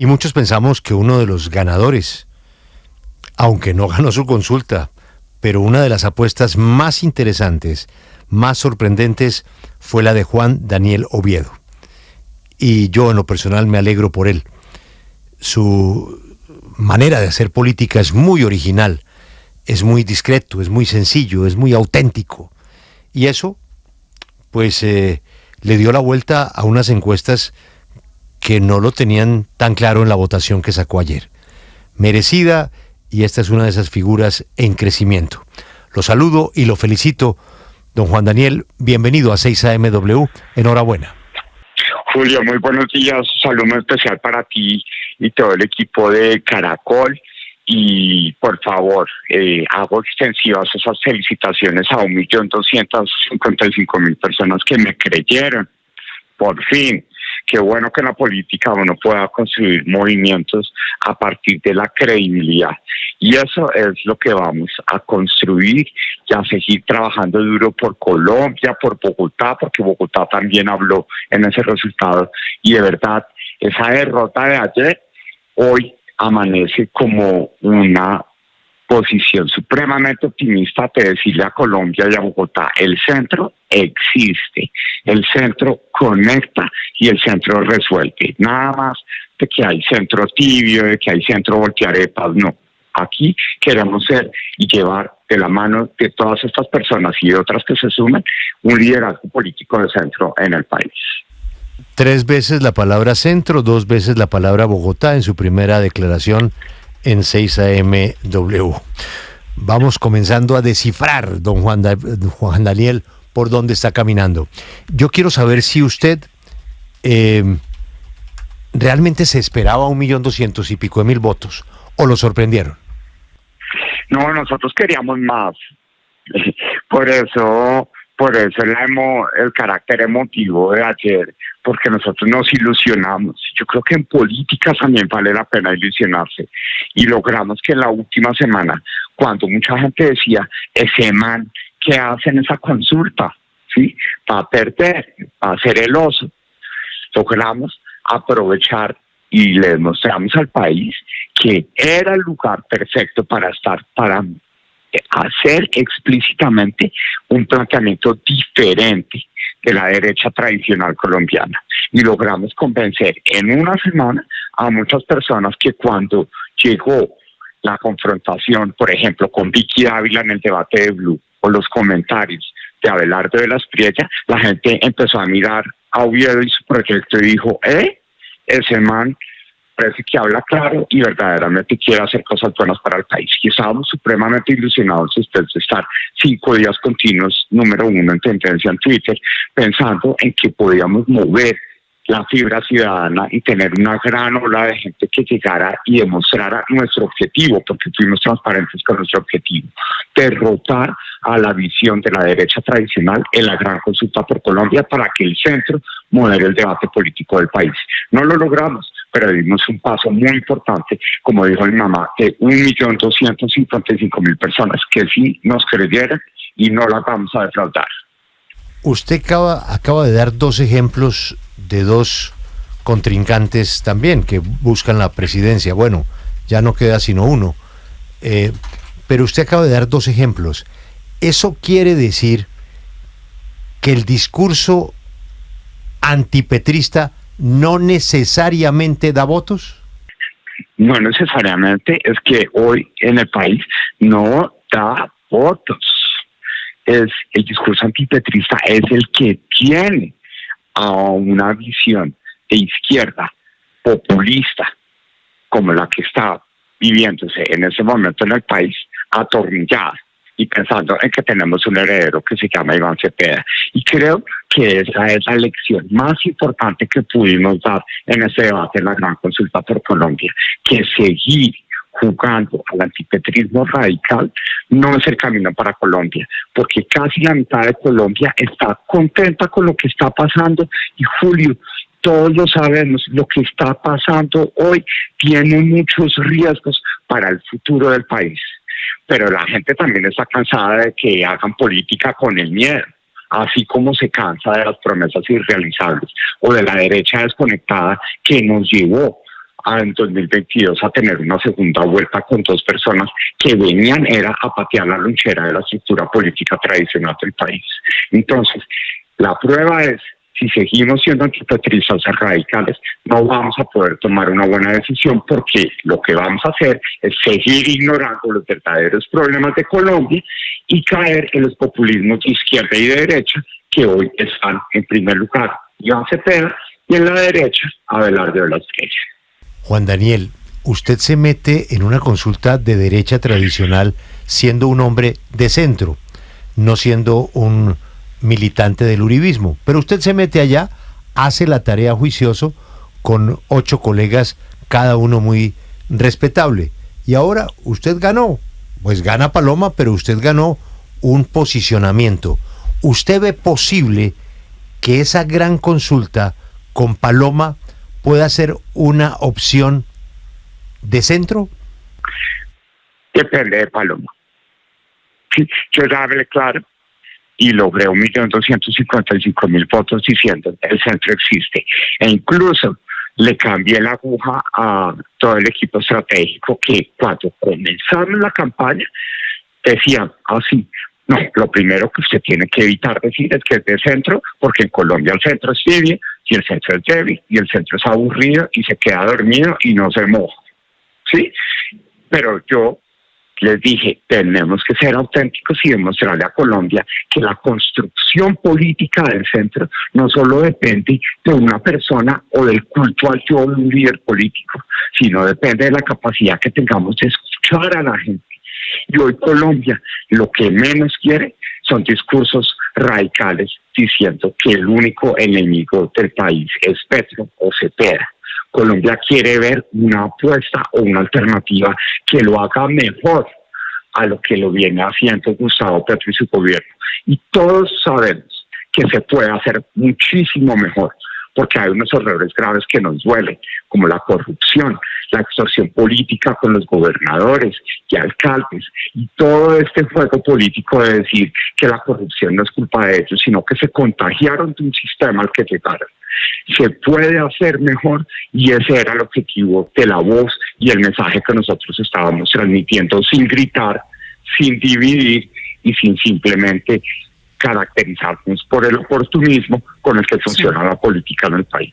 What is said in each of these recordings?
Y muchos pensamos que uno de los ganadores, aunque no ganó su consulta, pero una de las apuestas más interesantes, más sorprendentes, fue la de Juan Daniel Oviedo. Y yo en lo personal me alegro por él. Su manera de hacer política es muy original, es muy discreto, es muy sencillo, es muy auténtico. Y eso, pues, le dio la vuelta a unas encuestas que no lo tenían tan claro en la votación que sacó ayer. Merecida, y esta es una de esas figuras en crecimiento. Lo saludo y lo felicito. Don Juan Daniel, bienvenido a 6AMW. Enhorabuena. Julio, muy buenos días. Saludo muy especial para ti y todo el equipo de Caracol. Y por favor, hago extensivas esas felicitaciones a 1.255.000 personas que me creyeron. Por fin. Qué bueno que en la política uno pueda construir movimientos a partir de la credibilidad. Y eso es lo que vamos a construir y a seguir trabajando duro por Colombia, por Bogotá, porque Bogotá también habló en ese resultado. Y de verdad, esa derrota de ayer, hoy amanece como una posición supremamente optimista de decirle a Colombia y a Bogotá: el centro existe, el centro conecta y el centro resuelve. Nada más de que hay centro tibio, de que hay centro voltearepas, no. Aquí queremos ser y llevar de la mano de todas estas personas y de otras que se sumen un liderazgo político de centro en el país. 3 veces la palabra centro, 2 veces la palabra Bogotá en su primera declaración en 6AMW. Vamos comenzando a descifrar, don Juan Daniel, por dónde está caminando. Yo quiero saber si usted realmente se esperaba 1.200.000 y pico de votos, o lo sorprendieron. No, nosotros queríamos más. Por eso el carácter emotivo de ayer, porque nosotros nos ilusionamos. Yo creo que en política también vale la pena ilusionarse. Y logramos que en la última semana, cuando mucha gente decía, ese man, ¿qué hace en esa consulta? ¿Sí? Va a perder, va a ser el oso. Logramos aprovechar y le demostramos al país que era el lugar perfecto para hacer explícitamente un planteamiento diferente de la derecha tradicional colombiana. Y logramos convencer en una semana a muchas personas que cuando llegó la confrontación, por ejemplo, con Vicky Dávila en el debate de Blue, o los comentarios de Abelardo de la Espriella, la gente empezó a mirar a Oviedo y su proyecto y dijo, ese man parece que habla claro y verdaderamente quiere hacer cosas buenas para el país. Y estábamos supremamente ilusionados después de estar 5 días continuos, número 1 en tendencia en Twitter, pensando en que podíamos mover la fibra ciudadana y tener una gran ola de gente que llegara y demostrara nuestro objetivo, porque fuimos transparentes con nuestro objetivo: derrotar a la visión de la derecha tradicional en la gran consulta por Colombia para que el centro modere el debate político del país. No lo logramos, pero dimos un paso muy importante, como dijo mi mamá, de 1.255.000 personas que sí nos creyeron y no las vamos a defraudar. Usted acaba de dar 2 ejemplos de 2 contrincantes también que buscan la presidencia. Bueno, ya no queda sino uno. Pero usted acaba de dar 2 ejemplos. ¿Eso quiere decir que el discurso antipetrista no necesariamente da votos? No necesariamente, es que hoy en el país no da votos. El discurso antipetrista es el que tiene a una visión de izquierda populista como la que está viviéndose en ese momento en el país, atornillada y pensando en que tenemos un heredero que se llama Iván Cepeda. Y creo que esa es la lección más importante que pudimos dar en ese debate en la gran consulta por Colombia, que seguir jugando al antipetrismo radical no es el camino para Colombia, porque casi la mitad de Colombia está contenta con lo que está pasando. Y Julio, todos lo sabemos, lo que está pasando hoy tiene muchos riesgos para el futuro del país, pero la gente también está cansada de que hagan política con el miedo, así como se cansa de las promesas irrealizables o de la derecha desconectada que nos llevó en 2022 a tener una segunda vuelta con dos personas que venían era a patear la lonchera de la estructura política tradicional del país. Entonces, la prueba es, si seguimos siendo antipatristas radicales, no vamos a poder tomar una buena decisión, porque lo que vamos a hacer es seguir ignorando los verdaderos problemas de Colombia y caer en los populismos de izquierda y de derecha que hoy están en primer lugar Iván Cepeda y en la derecha Abelardo de la Espriella. Juan Daniel, usted se mete en una consulta de derecha tradicional siendo un hombre de centro, no siendo un militante del uribismo, pero usted se mete allá, hace la tarea juicioso con 8 colegas, cada uno muy respetable, y ahora usted ganó, pues gana Paloma, pero usted ganó un posicionamiento. ¿Usted ve posible que esa gran consulta con Paloma pueda ser una opción de centro? Depende de Paloma. Sí, yo ya hablé claro y logré 1.255.000 votos diciendo el centro existe. E incluso le cambié la aguja a todo el equipo estratégico, que cuando comenzaron la campaña decían así: no, lo primero que usted tiene que evitar decir es que es de centro, porque en Colombia el centro es tibio, y el centro es débil, y el centro es aburrido, y se queda dormido y no se moja. ¿Sí? Pero yo les dije, tenemos que ser auténticos y demostrarle a Colombia que la construcción política del centro no solo depende de una persona o del culto al yo de un líder político, sino depende de la capacidad que tengamos de escuchar a la gente. Y hoy Colombia lo que menos quiere son discursos radicales diciendo que el único enemigo del país es Petro o Cepeda. Colombia quiere ver una apuesta o una alternativa que lo haga mejor a lo que lo viene haciendo Gustavo Petro y su gobierno. Y todos sabemos que se puede hacer muchísimo mejor, porque hay unos errores graves que nos duelen, como la corrupción, la extorsión política con los gobernadores y alcaldes, y todo este juego político de decir que la corrupción no es culpa de ellos, sino que se contagiaron de un sistema al que llegaron. Se puede hacer mejor, y ese era el objetivo de la voz y el mensaje que nosotros estábamos transmitiendo, sin gritar, sin dividir y sin simplemente caracterizarnos por el oportunismo con el que funciona la política en el país.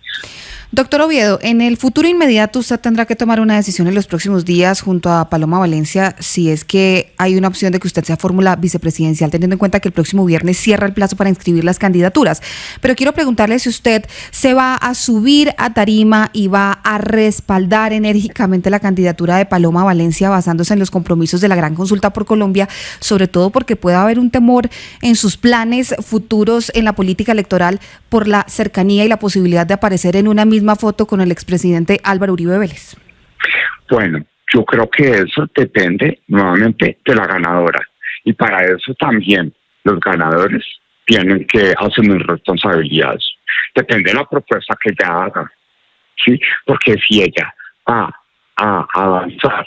Doctor Oviedo, en el futuro inmediato usted tendrá que tomar una decisión en los próximos días junto a Paloma Valencia, si es que hay una opción de que usted sea fórmula vicepresidencial, teniendo en cuenta que el próximo viernes cierra el plazo para inscribir las candidaturas. Pero quiero preguntarle si usted se va a subir a tarima y va a respaldar enérgicamente la candidatura de Paloma Valencia basándose en los compromisos de la gran consulta por Colombia, sobre todo porque puede haber un temor en sus planes futuros en la política electoral por la cercanía y la posibilidad de aparecer en una misma foto con el expresidente Álvaro Uribe Vélez. Bueno, yo creo que eso depende nuevamente de la ganadora, y para eso también los ganadores tienen que asumir responsabilidades. Depende de la propuesta que ella haga, ¿sí? Porque si ella va a avanzar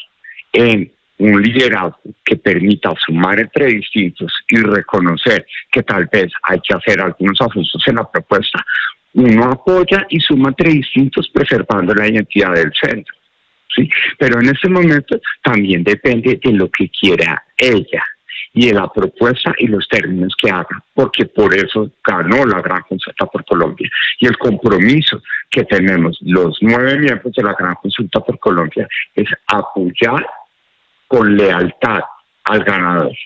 en un liderazgo que permita sumar entre distintos y reconocer que tal vez hay que hacer algunos ajustes en la propuesta, uno apoya y suma entre distintos preservando la identidad del centro, ¿sí? Pero en este momento también depende de lo que quiera ella y de la propuesta y los términos que haga, porque por eso ganó la gran consulta por Colombia. Y el compromiso que tenemos los 9 miembros de la gran consulta por Colombia es apoyar con lealtad al ganador.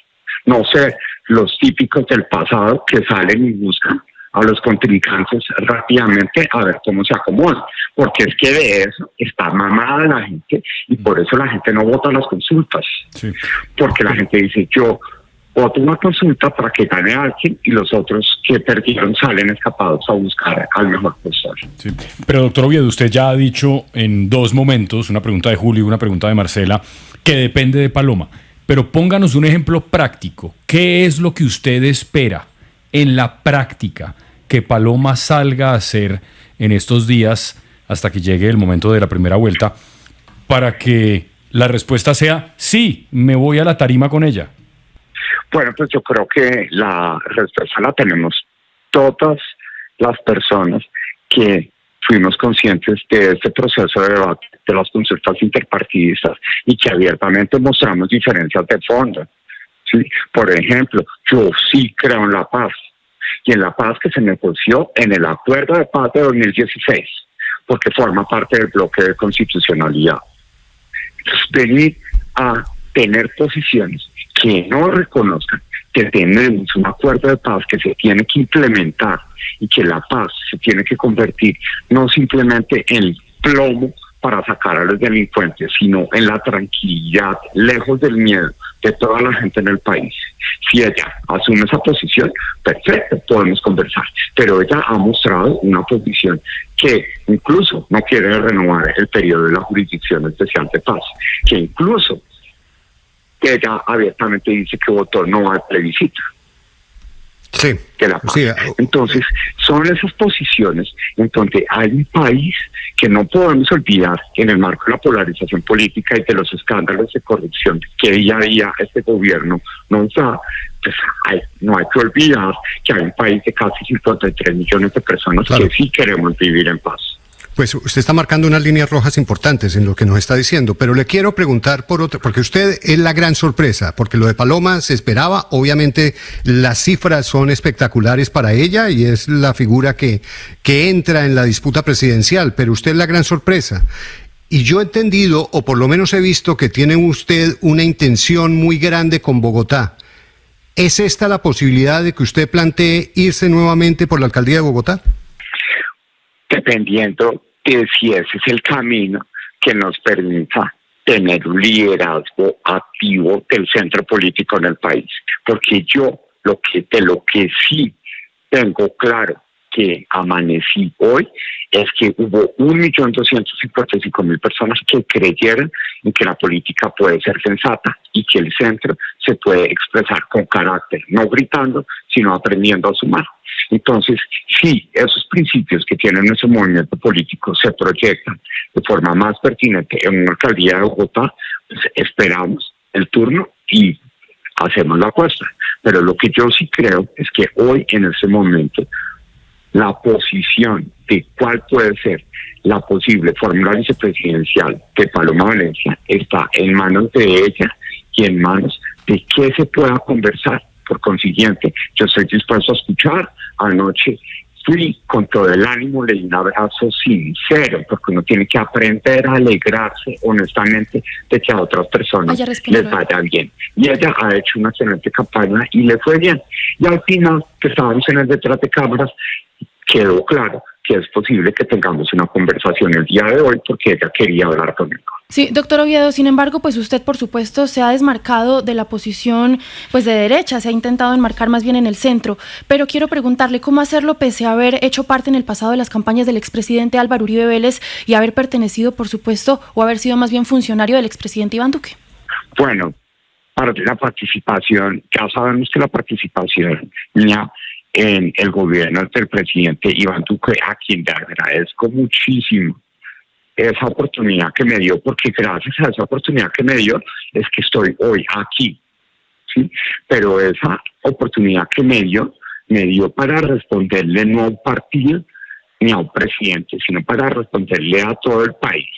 No ser los típicos del pasado que salen y buscan a los contrincantes rápidamente a ver cómo se acomodan, porque es que de eso está mamada la gente, y por eso la gente no vota las consultas, sí. Porque la gente dice, yo voto una consulta para que gane alguien, y los otros que perdieron salen escapados a buscar al mejor postor. Sí. Pero doctor Oviedo, usted ya ha dicho en 2 momentos, una pregunta de Julio y una pregunta de Marcela, que depende de Paloma, pero pónganos un ejemplo práctico. ¿Qué es lo que usted espera en la práctica que Paloma salga a hacer en estos días hasta que llegue el momento de la primera vuelta para que la respuesta sea sí, me voy a la tarima con ella? Bueno, pues yo creo que la respuesta la tenemos todas las personas que fuimos conscientes de este proceso de debate de las consultas interpartidistas y que abiertamente mostramos diferencias de fondo. ¿Sí? Por ejemplo, yo sí creo en la paz y en la paz que se negoció en el Acuerdo de Paz de 2016, porque forma parte del bloque de constitucionalidad. Entonces, venir a tener posiciones que no reconozcan que tenemos un acuerdo de paz que se tiene que implementar y que la paz se tiene que convertir no simplemente en plomo para sacar a los delincuentes, sino en la tranquilidad, lejos del miedo de toda la gente en el país. Si ella asume esa posición, perfecto, podemos conversar, pero ella ha mostrado una posición que incluso no quiere renovar el periodo de la Jurisdicción Especial de Paz, que incluso ella abiertamente dice que votó no al plebiscito. Sí, de la paz. Sí. Entonces, son esas posiciones en donde hay un país que no podemos olvidar en el marco de la polarización política y de los escándalos de corrupción que día a día este gobierno nos da. Pues no hay que olvidar que hay un país de casi 53 millones de personas que sí queremos vivir en paz. Pues usted está marcando unas líneas rojas importantes en lo que nos está diciendo, pero le quiero preguntar por otro, porque usted es la gran sorpresa, porque lo de Paloma se esperaba, obviamente las cifras son espectaculares para ella y es la figura que entra en la disputa presidencial, pero usted es la gran sorpresa. Y yo he entendido, o por lo menos he visto, que tiene usted una intención muy grande con Bogotá. ¿Es esta la posibilidad de que usted plantee irse nuevamente por la alcaldía de Bogotá? Dependiendo de si ese es el camino que nos permita tener un liderazgo activo del centro político en el país. Porque yo lo que sí tengo claro que amanecí hoy es que hubo 1.255.000 personas que creyeron en que la política puede ser sensata y que el centro se puede expresar con carácter, no gritando, sino aprendiendo a sumar. Entonces, si esos principios que tiene nuestro movimiento político se proyectan de forma más pertinente en una alcaldía de Bogotá, pues esperamos el turno y hacemos la apuesta. Pero lo que yo sí creo es que hoy, en este momento, la posición de cuál puede ser la posible fórmula vicepresidencial de Paloma Valencia está en manos de ella y en manos de qué se pueda conversar. Por consiguiente, yo estoy dispuesto a escuchar. Anoche fui con todo el ánimo, le di un abrazo sincero, porque uno tiene que aprender a alegrarse honestamente de que a otras personas les vaya bien. Y ella ha hecho una excelente campaña y le fue bien. Y al final, que estábamos en el detrás de cámaras, quedó claro que es posible que tengamos una conversación el día de hoy porque ella quería hablar conmigo. Sí, doctor Oviedo, sin embargo, pues usted, por supuesto, se ha desmarcado de la posición pues de derecha, se ha intentado enmarcar más bien en el centro, pero quiero preguntarle cómo hacerlo pese a haber hecho parte en el pasado de las campañas del expresidente Álvaro Uribe Vélez y haber pertenecido, por supuesto, o haber sido más bien funcionario del expresidente Iván Duque. Bueno, para la participación, ya sabemos que la participación mía en el gobierno del presidente Iván Duque, a quien le agradezco muchísimo esa oportunidad que me dio, porque gracias a esa oportunidad que me dio es que estoy hoy aquí, ¿sí? Pero esa oportunidad que me dio para responderle no a un partido ni a un presidente, sino para responderle a todo el país.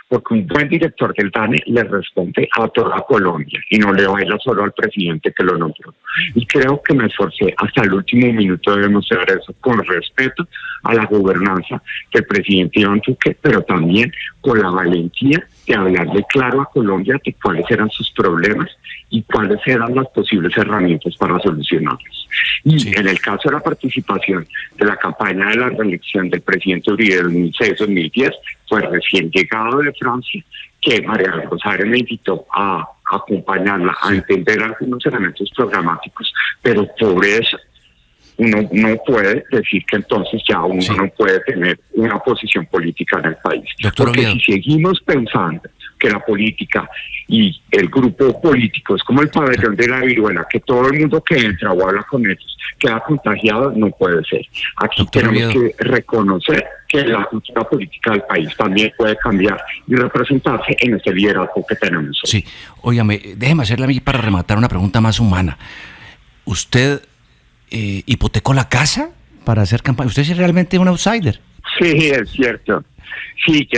Porque un buen director del DANE le responde a toda Colombia y no le baila solo al presidente que lo nombró. Y creo que me esforcé hasta el último minuto de demostrar eso con respeto a la gobernanza del presidente Iván Duque, pero también con la valentía de hablarle claro a Colombia de cuáles eran sus problemas y cuáles eran las posibles herramientas para solucionarlos. Y en el caso de la participación de la campaña de la reelección del presidente Uribe 2006-2010, fue recién llegado de Francia, que María Rosario me invitó a acompañarla, a entender algunos elementos programáticos, pero por eso uno no puede decir que entonces ya uno no puede tener una posición política en el país. Doctor Porque Oviedo, si seguimos pensando que la política y el grupo político es como el pabellón de la viruela, que todo el mundo que entra o habla con ellos queda contagiado, no puede ser. Aquí Doctor tenemos Oviedo, que reconocer que la cultura política del país también puede cambiar y representarse en este liderazgo que tenemos hoy. sí, óigame, déjeme hacerle a mí para rematar una pregunta más humana. ¿Usted hipotecó la casa para hacer campaña? Usted es realmente un outsider. Sí, es cierto. Sí,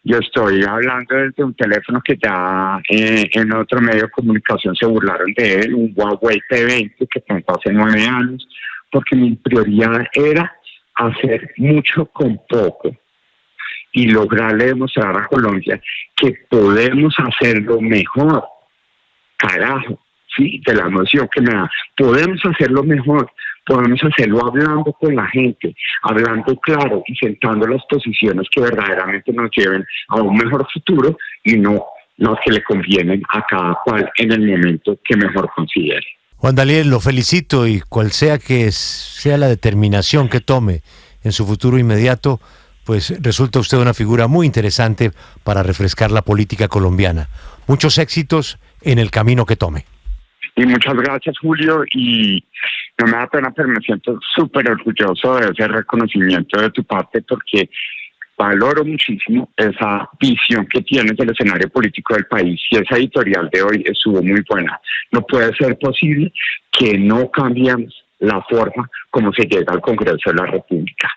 yo estoy hablando desde un teléfono que ya en otro medio de comunicación se burlaron de él, un Huawei P20 que compré hace 9 años, porque mi prioridad era hacer mucho con poco y lograrle demostrar a Colombia que podemos hacerlo mejor. Carajo, sí, de la emoción que me da. Podemos hacerlo mejor, podemos hacerlo hablando con la gente, hablando claro y sentando las posiciones que verdaderamente nos lleven a un mejor futuro y no las que le convienen a cada cual en el momento que mejor considere. Juan Daniel, lo felicito y cual sea que sea la determinación que tome en su futuro inmediato, pues resulta usted una figura muy interesante para refrescar la política colombiana. Muchos éxitos en el camino que tome. Y muchas gracias, Julio, y no me da pena, pero me siento súper orgulloso de ese reconocimiento de tu parte porque valoro muchísimo esa visión que tienes del escenario político del país y esa editorial de hoy estuvo muy buena. No puede ser posible que no cambiemos la forma como se llega al Congreso de la República.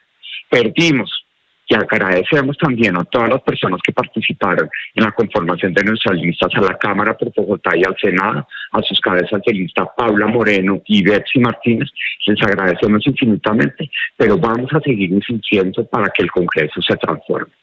Perdimos. Y agradecemos también a todas las personas que participaron en la conformación de nuestras listas a la Cámara por Bogotá y al Senado, a sus cabezas de lista Paula Moreno y Betsy Martínez. Les agradecemos infinitamente, pero vamos a seguir insistiendo para que el Congreso se transforme.